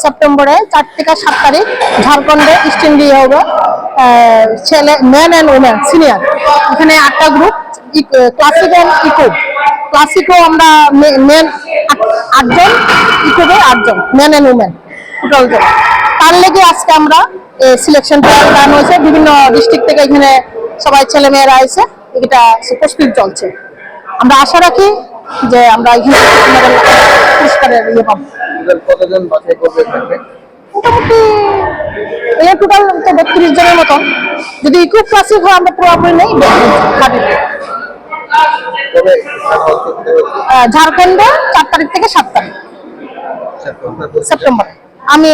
সেপ্টেম্বরে 4 থেকে 7 তারিখ ঝাড়খণ্ডে ইস্ট ইন্ডিয়া হবে। ছেলে মেন অ্যান্ড উমেন সিনিয়র, এখানে 8টা গ্রুপ, ক্লাসিক অ্যান্ড ইকো। ক্লাসিকও আমরা মেন 8জন, ইকোতে 8জন, মেন অ্যান্ড উমেন টোটাল জন। তার লেগে আজকে আমরা সিলেকশন ট্রায়াল রান হয়েছে, বিভিন্ন ডিস্ট্রিক্ট থেকে এখানে সবাই ছেলে মেয়েরা এসে এটা প্রস্তুতি চলছে। আমরা আশা রাখি যে আমরা এখানে পুরস্কারের ইয়ে পাবো। কতজন বাছাই করবে থাকবে? মোটামুটি এই টোটাল তো 32 জনের মতন। যদি ইকো ক্লাসিক হয় আমরা পুরোপুরি নেই, ঝাড়খণ্ডে 4 তারিখ থেকে 7 তারিখ সেপ্টেম্বর। আমি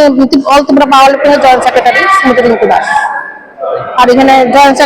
অল ত্রিপুরা পাওয়ার জয়েন্ট সেক্রেটারি স্মৃতি রিঙ্কু দাস। আর এখানে জয়েন্ট